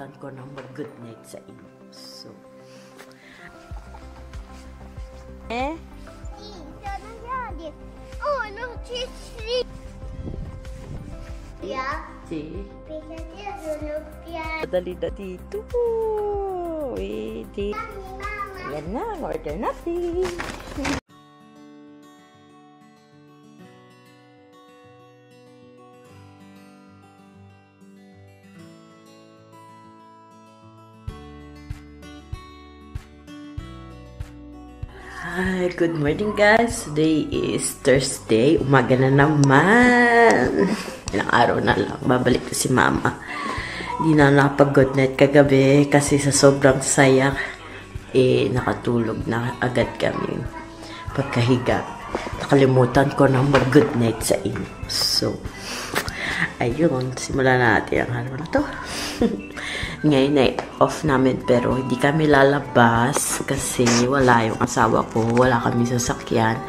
nakalimutan ko na mag-good night sa inyo. So, Oh, no, cheese. Yeah. si, Yeah. dali na dito. Wait. Ayan na, order natin. Hi, good morning guys. Today is Thursday. Umaga na naman. Ilang araw na lang. Babalik ko si mama. Hindi na nakapag-good night kagabi kasi sa sobrang saya nakatulog na agad kami. Pagkahiga, nakalimutan ko na mag-good night sa inyo. So, ayun. Simulan natin ang araw na to. Ngayon ay off namin pero hindi kami lalabas kasi wala yung asawa ko, wala kami sasakyan.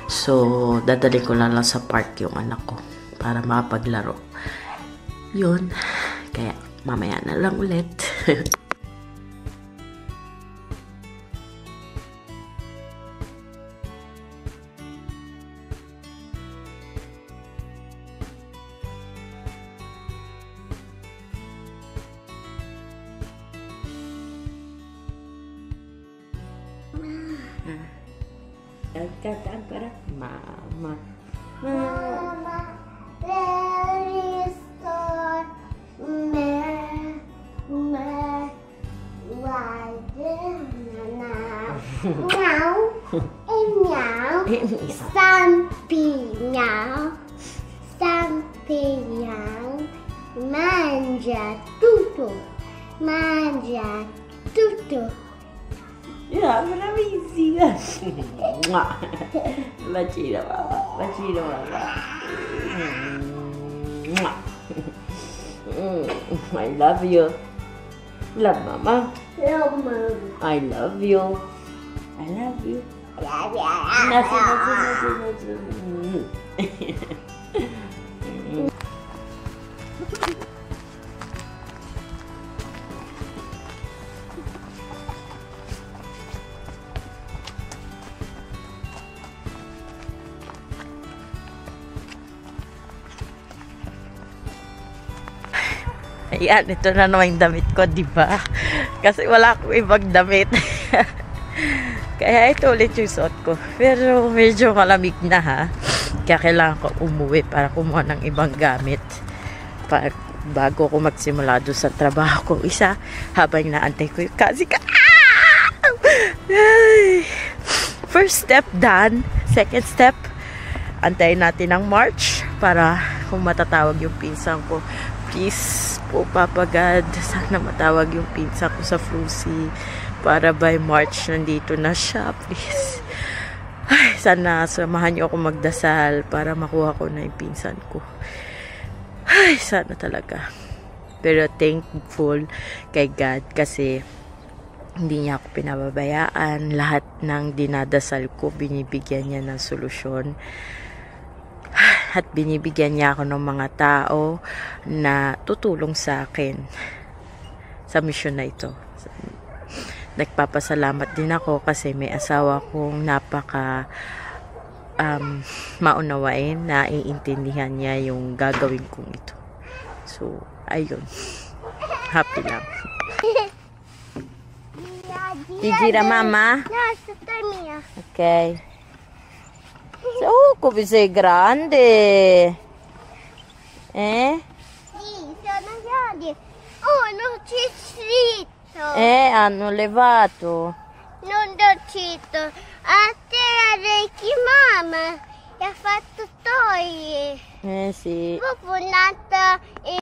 So, dadalhin ko lang sa park yung anak ko para makapaglaro. Yun. Kaya, mamaya na lang ulit. Nagkataan para mama. Mama, there is the meow, meow, something meow, manja tutu. Yeah, amazing. Bachira mama. I love you. Love mama. I love you. I love you. Ayan, ito na naman yung damit ko, di ba? Kasi wala akong ibang damit. Kaya ito ulit yung suot ko. Pero medyo malamig na ha. Kaya kailangan ko umuwi para kumuha ng ibang gamit. Bago ko magsimula doon sa trabaho kong isa. Habang naantay ko yung kasi ka. First step done. Second step, antayin natin ng March para kung matatawag yung pinsan ko. Please po, Papa God, sana matawag yung pinsan ko sa Frucy para by March nandito na siya, please. Ay, sana samahan niyo ako magdasal para makuha ko na yung pinsan ko. Ay, sana talaga. Pero thankful kay God kasi hindi niya ako pinababayaan. Lahat ng dinadasal ko, binibigyan niya ng solusyon. At binibigyan niya ako ng mga tao na tutulong sa akin sa mission na ito. Nagpapasalamat din ako kasi may asawa kong napaka maunawain, na iintindihan niya yung gagawin kong ito. So, ayun. Happy lang. Tijira mama? Okay. Oh, come sei grande. Sì, sono grandi. Oh, non c'è scritto. Hanno levato. Non c'è scritto. A te la mamma e ha fatto togliere. Sì. Dopo è nata e...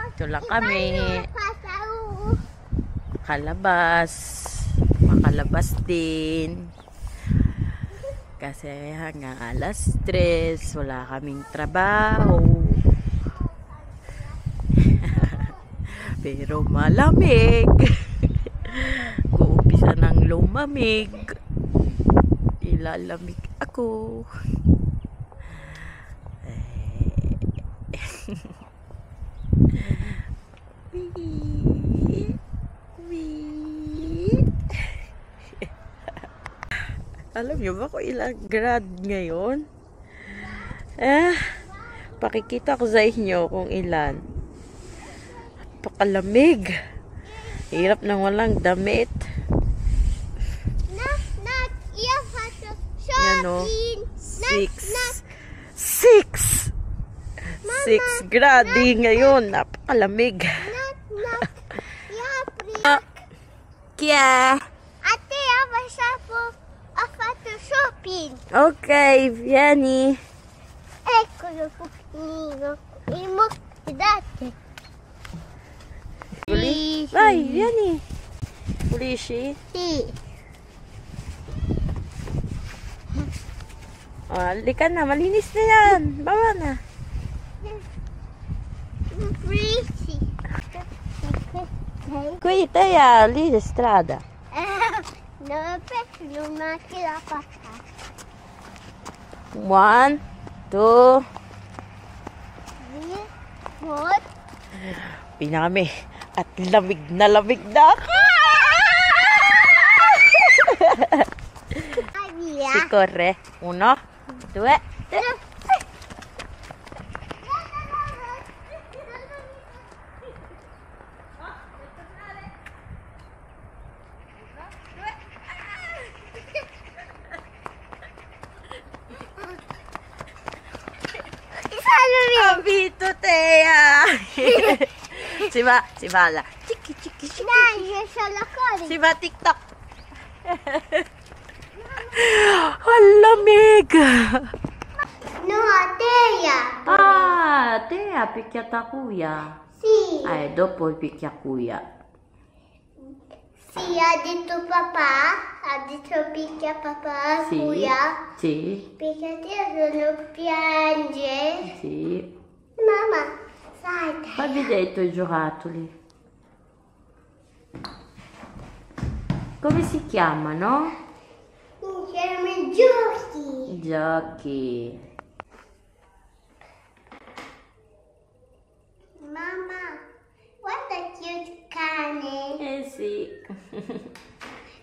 Ito lang kami. Makalabas din. Kasi hanggang alas 3, wala kaming trabaho. Pero malamig. Uumpisa ng lumamig. Ilalamig ako. Alam niyo ba kung ilang grad ngayon? Pakikita ko sa inyo kung ilan. Pakalamig. Hirap nang walang damit. Yan o. 6 grade ngayon. Napakalamig. Kya? Ate, ho fatto shopping. Ok, vieni. Eccolo, Puppino. Date. Vai, vieni. Pulisci? Sì. Halika na, malinis na yan. Bawa na. Pulisci. Qui, Tea, lì è strada. Non penso non macchina da passare. 1, 2. Pinami. At lamig na ako. Si corre. 1, 2, 3. Vito Tea. Si va là. Cicchi. Dai, io sono la cosa. Si va TikTok. Lamig. No, Tea. Tea picchiata cuia. Sì. Dopo il picchiacuia. Sì, ha detto papà. Ha detto picchia papà. Sì. Cuia. Sì. Perché te non piange. Sì. Mamma, sai. Fai vedere i tuoi giocattoli. Come si chiamano? C'erano i giochi. Giochi. Mamma, guarda che il cane. Sì.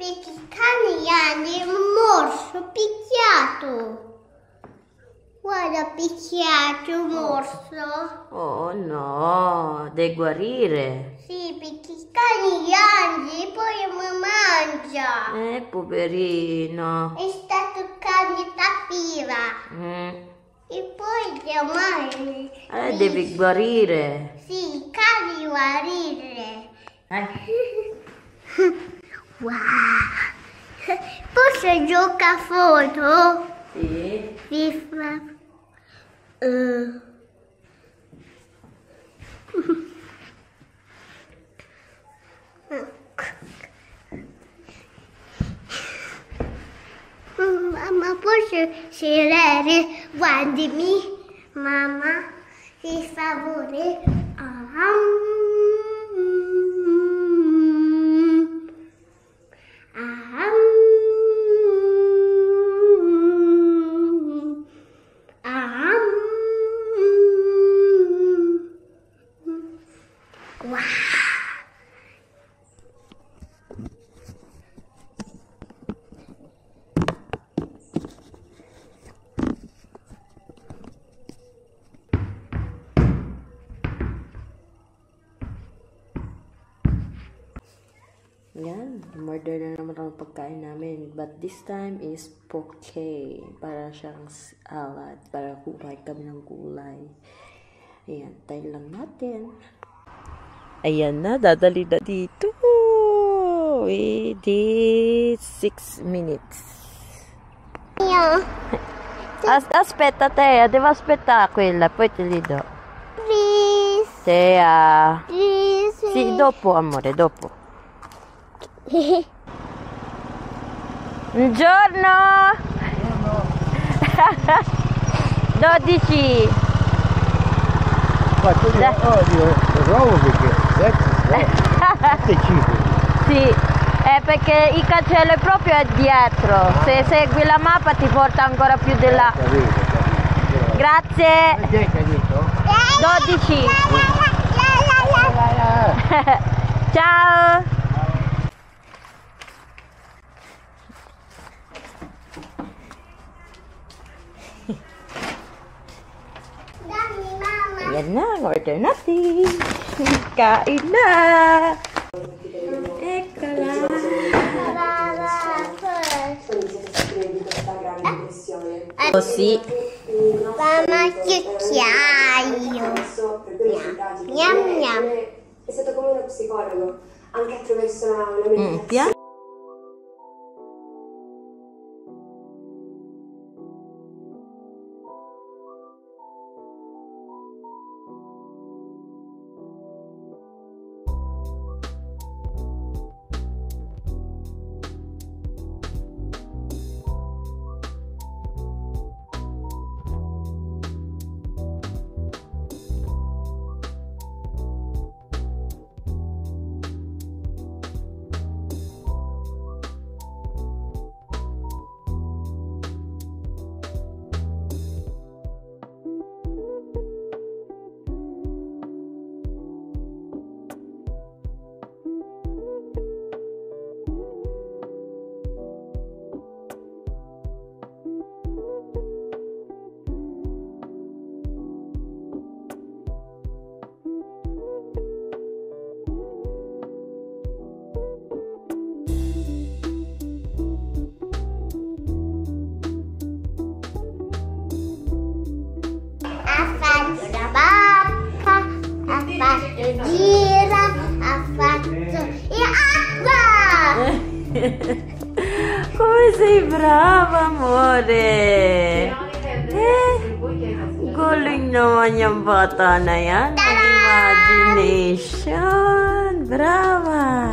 Perché il cane ha un morso picchiato. Guarda, picchiato, morso. Oh no, devi guarire. Sì, perché i cani grandi poi mi mangia. Poverino. È stato cane tapiva. E poi chiamare. Devi guarire. Sì, i cani guarire. Wow. Posso giocare a foto? Sì. FIFA. Mamma, posso scegliere? Guardami, mamma, per favore. Yan, murder na naman ang pagkain namin. But this time is poke. Para siyang salad. Para kumain kami ng gulay. Ayan, tayo lang natin. Ayan na, dadali na dito. Wait, 6 minutes. Yeah. Aspetta, Tea, devo aspettare quella, poi te li do. Please. Tea. Please. Sì, dopo, amore, dopo. Buongiorno. 12. Ma tu trovo perché 7 cifre. Sì, perché il cancello è proprio dietro. Se segui la mappa ti porta ancora più di là. Grazie. 12. Ciao. Dami, mama. Ayan na, ang order natin. Kain na. Teka lang. Così. Mama, cucchiaio. Gnam, gnam. È stato come uno psicologo, anche attraverso una meditazione. Gira, ha fatto e acqua! Come sei brava, amore! Galing naman yung bata na yan. Imagination! Brava!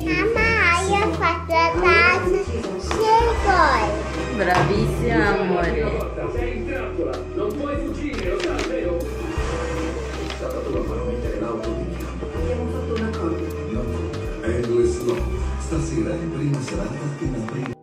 Mamma, io ho fatto la tazza circolo. Bravissima, amore! Non puoi fuggire, lo sai, vero? Sabato lo farò mettere l'auto di mia. Abbiamo fatto un accordo. No, Endless Love. Stasera in prima serata appena prima.